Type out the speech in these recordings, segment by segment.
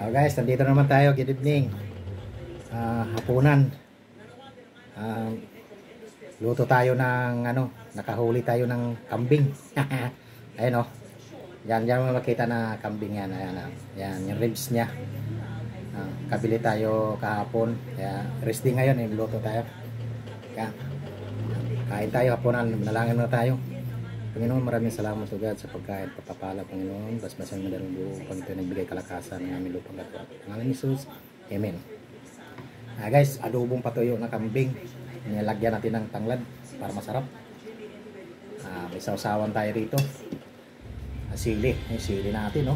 Guys, nandito naman tayo. Good evening. Hapunan. Luto tayo ng nakahuli tayo ng kambing. Ayun oh. Yan mo makita na kambing yan. Ayan, yan yung ribs niya. Kabili tayo kahapon. Kaya resting ngayon, luto tayo. Kaya kain tayo hapunan. Manalangin na tayo. Panginoon, maraming salamat o God sa pagkain, pagpapala, Panginoon. Basbasan mo dalawang buo pang ito nagbigay kalakasan ng aming lupang gato. Pangalan ni Jesus. Amen. Guys, adobong patuyo na kambing. Nilagyan natin ng tanglad para masarap. May sausawan tayo rito. Sili. Yung sili natin, no?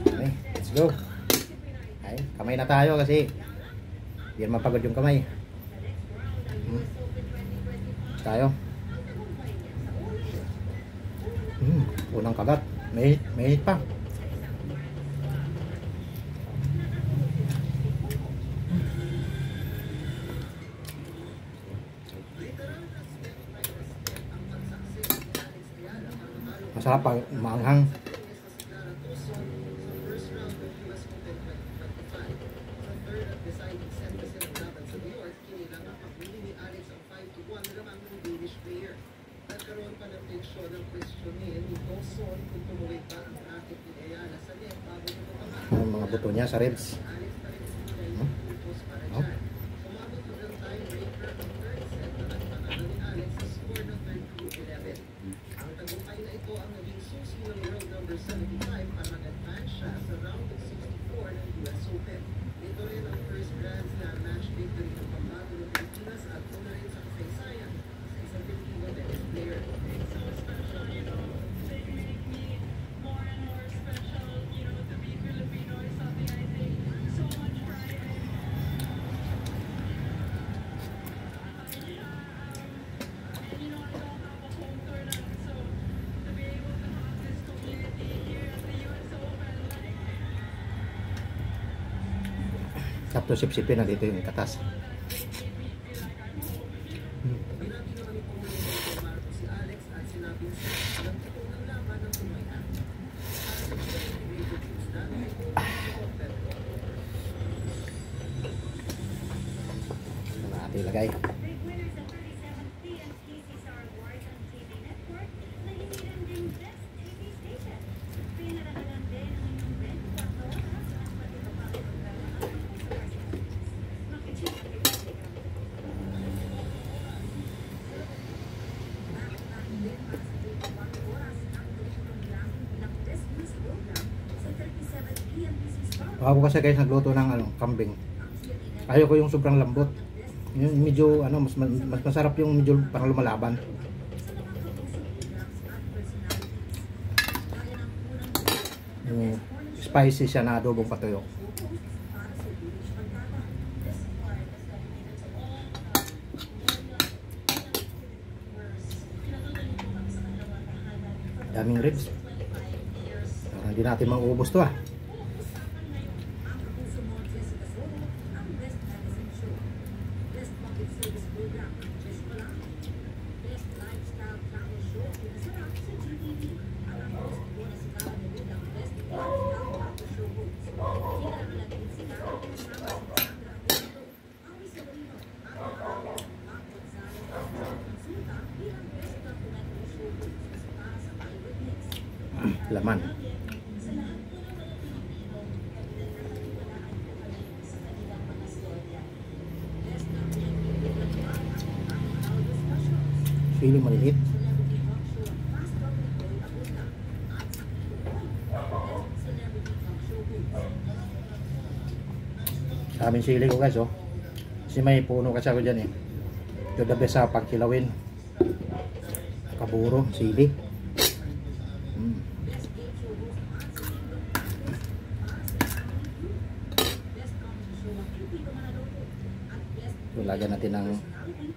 Okay, let's go. Ay, kamay na tayo kasi hindi mapagod yung kamay. Tayo. Unang kagat. May pa. Masarap pag maanghang. Ang mga buto niya sa ribs. Tapos sip-sipin na dito yung katas. Natin ilagay. Ako kasi guys nagluto ng kambing. Ayoko yung sobrang lambot. Yung medyo mas masarap yung medyo parang lumalaban. Yung spicy siya na adobong patuyo. Daming ribs. Hindi natin mauubos to . Laman. Sili maliit. Sa aming sili ko guys kasi may puno kasi ako dyan ito the best sa pagkilawin. Kaburo, sili. Lagyan natin ng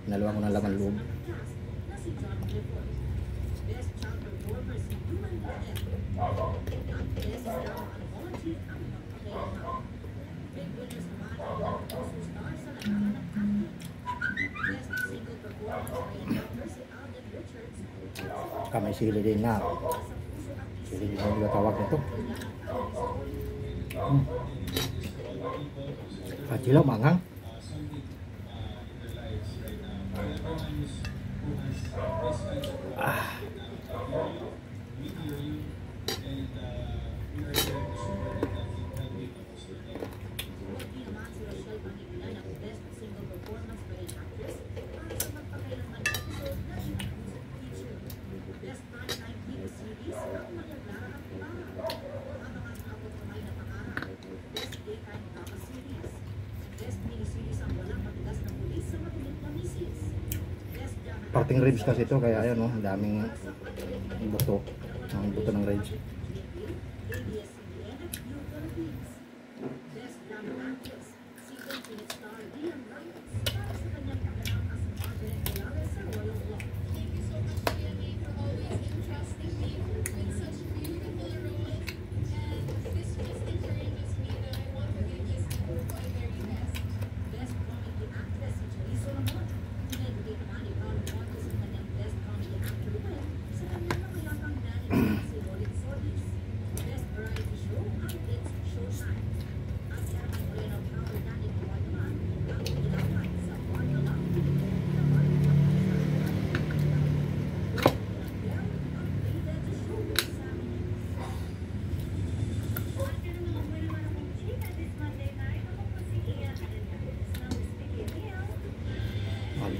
naluwa ko ng laman loob. May sili din na. Sili din ang tawag nito. Kachilaw, manghang. Ah. Parting ribs kasi ito, kaya ayun, ang daming buto. Ang buto ng ribs.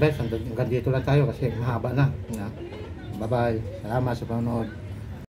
Guys, hanggang dito lang tayo kasi mahaba na. Bye bye. Salamat sa panonood.